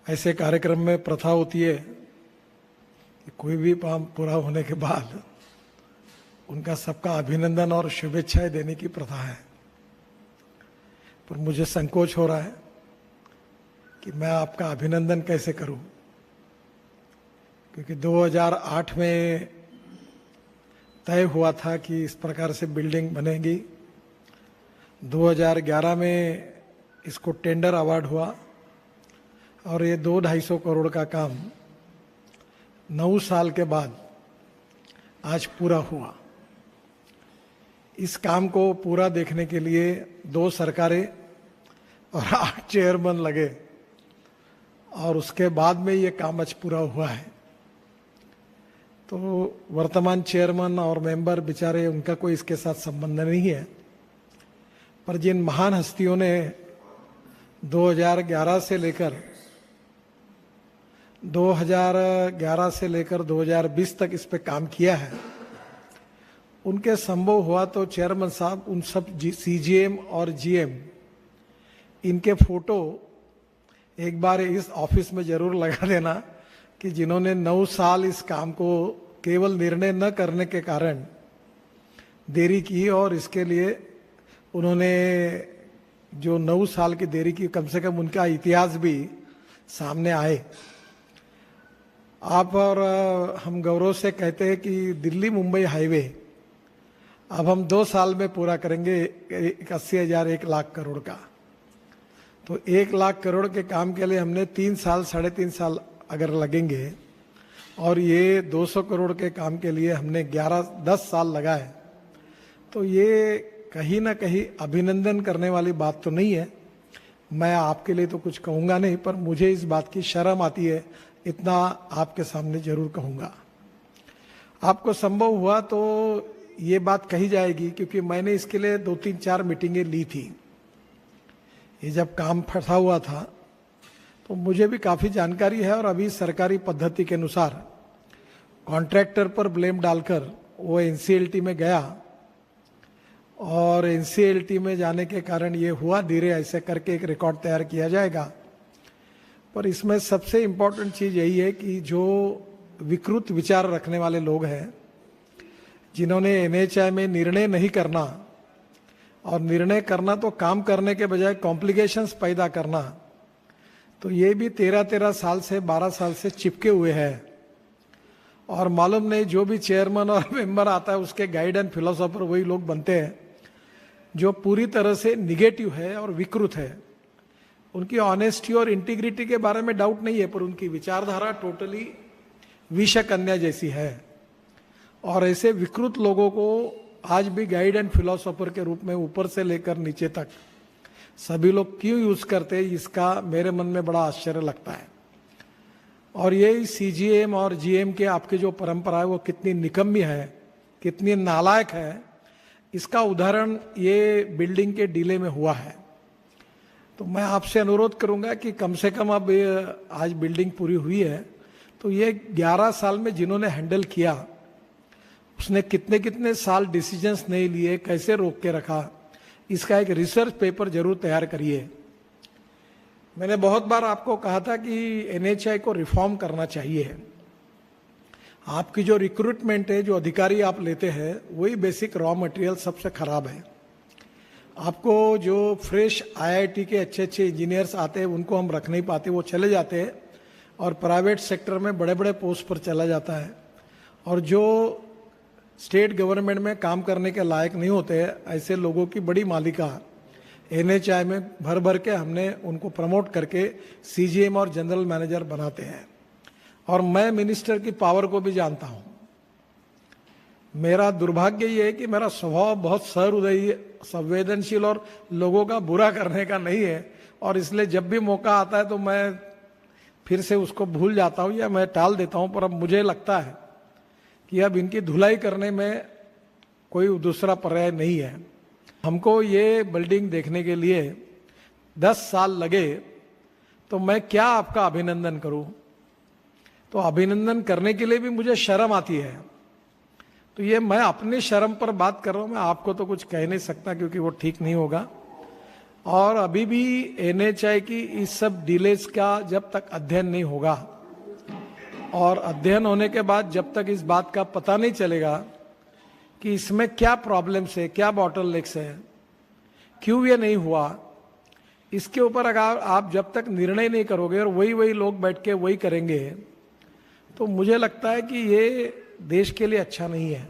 ऐसे कार्यक्रम में प्रथा होती है कि कोई भी काम पूरा होने के बाद उनका सबका अभिनंदन और शुभेच्छाएं देने की प्रथा है। पर मुझे संकोच हो रहा है कि मैं आपका अभिनंदन कैसे करूं, क्योंकि 2008 में तय हुआ था कि इस प्रकार से बिल्डिंग बनेगी। 2011 में इसको टेंडर अवार्ड हुआ और ये 200-250 करोड़ का काम 9 साल के बाद आज पूरा हुआ। इस काम को पूरा देखने के लिए 2 सरकारें और 8 चेयरमैन लगे और उसके बाद में ये काम आज पूरा हुआ है। तो वर्तमान चेयरमैन और मेंबर बेचारे, उनका कोई इसके साथ संबंध नहीं है, पर जिन महान हस्तियों ने 2011 से लेकर 2020 तक इस पे काम किया है, उनके संभव हुआ तो चेयरमैन साहब उन सब सीजीएम और जीएम इनके फोटो एक बार इस ऑफिस में जरूर लगा देना कि जिन्होंने 9 साल इस काम को केवल निर्णय न करने के कारण देरी की, और इसके लिए उन्होंने जो 9 साल की देरी की, कम से कम उनका इतिहास भी सामने आए। आप और हम गौरव से कहते हैं कि दिल्ली मुंबई हाईवे अब हम 2 साल में पूरा करेंगे 80,000 1 लाख करोड़ का। तो 1 लाख करोड़ के काम के लिए हमने 3 साल 3.5 साल अगर लगेंगे, और ये 200 करोड़ के काम के लिए हमने 10 साल लगाए, तो ये कहीं ना कहीं अभिनंदन करने वाली बात तो नहीं है। मैं आपके लिए तो कुछ कहूँगा नहीं, पर मुझे इस बात की शर्म आती है, इतना आपके सामने जरूर कहूँगा। आपको संभव हुआ तो ये बात कही जाएगी, क्योंकि मैंने इसके लिए 2-3-4 मीटिंगें ली थी। ये जब काम फंसा हुआ था तो मुझे भी काफ़ी जानकारी है, और अभी सरकारी पद्धति के अनुसार कॉन्ट्रैक्टर पर ब्लेम डालकर वो एनसीएलटी में गया, और एनसीएलटी में जाने के कारण ये हुआ। धीरे ऐसे करके एक रिकॉर्ड तैयार किया जाएगा। पर इसमें सबसे इम्पोर्टेंट चीज़ यही है कि जो विकृत विचार रखने वाले लोग हैं, जिन्होंने एनएचआई में निर्णय नहीं करना, और निर्णय करना तो काम करने के बजाय कॉम्प्लिकेशंस पैदा करना, तो ये भी 13 साल से 12 साल से चिपके हुए हैं। और मालूम नहीं, जो भी चेयरमैन और मेंबर आता है उसके गाइड एंड फिलोसोफर वही लोग बनते हैं जो पूरी तरह से निगेटिव है और विकृत है। उनकी ऑनेस्टी और इंटीग्रिटी के बारे में डाउट नहीं है, पर उनकी विचारधारा टोटली विषकन्या जैसी है। और ऐसे विकृत लोगों को आज भी गाइड एंड फिलोसोफर के रूप में ऊपर से लेकर नीचे तक सभी लोग क्यों यूज करते हैं, इसका मेरे मन में बड़ा आश्चर्य लगता है। और ये सीजीएम और जीएम के आपकी जो परंपरा है वो कितनी निकम्मी है, कितनी नालायक है, इसका उदाहरण ये बिल्डिंग के डीले में हुआ है। तो मैं आपसे अनुरोध करूंगा कि कम से कम अब आज बिल्डिंग पूरी हुई है, तो ये 11 साल में जिन्होंने हैंडल किया, उसने कितने कितने साल डिसीजंस नहीं लिए, कैसे रोक के रखा, इसका एक रिसर्च पेपर जरूर तैयार करिए। मैंने बहुत बार आपको कहा था कि एनएचआई को रिफॉर्म करना चाहिए। आपकी जो रिक्रूटमेंट है, जो अधिकारी आप लेते हैं, वही बेसिक रॉ मटेरियल सबसे खराब है। आपको जो फ्रेश आईआईटी के अच्छे इंजीनियर्स आते हैं उनको हम रख नहीं पाते, वो चले जाते हैं और प्राइवेट सेक्टर में बड़े बड़े पोस्ट पर चला जाता है। और जो स्टेट गवर्नमेंट में काम करने के लायक नहीं होते, ऐसे लोगों की बड़ी मालिका एनएचआई में भर भर के हमने उनको प्रमोट करके सीजीएम और जनरल मैनेजर बनाते हैं। और मैं मिनिस्टर की पावर को भी जानता हूं। मेरा दुर्भाग्य ये है कि मेरा स्वभाव बहुत सहृदयी, संवेदनशील और लोगों का बुरा करने का नहीं है, और इसलिए जब भी मौका आता है तो मैं फिर से उसको भूल जाता हूं या मैं टाल देता हूं। पर अब मुझे लगता है कि अब इनकी धुलाई करने में कोई दूसरा पर्याय नहीं है। हमको ये बिल्डिंग देखने के लिए 10 साल लगे, तो मैं क्या आपका अभिनंदन करूं? तो अभिनंदन करने के लिए भी मुझे शर्म आती है। तो ये मैं अपनी शर्म पर बात कर रहा हूं, मैं आपको तो कुछ कह नहीं सकता क्योंकि वो ठीक नहीं होगा। और अभी भी एनएचआई की इस सब डिलेज का जब तक अध्ययन नहीं होगा और अध्ययन होने के बाद जब तक इस बात का पता नहीं चलेगा कि इसमें क्या प्रॉब्लम्स है, क्या बॉटलनेक्स है, क्यों ये नहीं हुआ, इसके ऊपर अगर आप जब तक निर्णय नहीं करोगे और वही लोग बैठ के वही करेंगे, तो मुझे लगता है कि ये देश के लिए अच्छा नहीं है।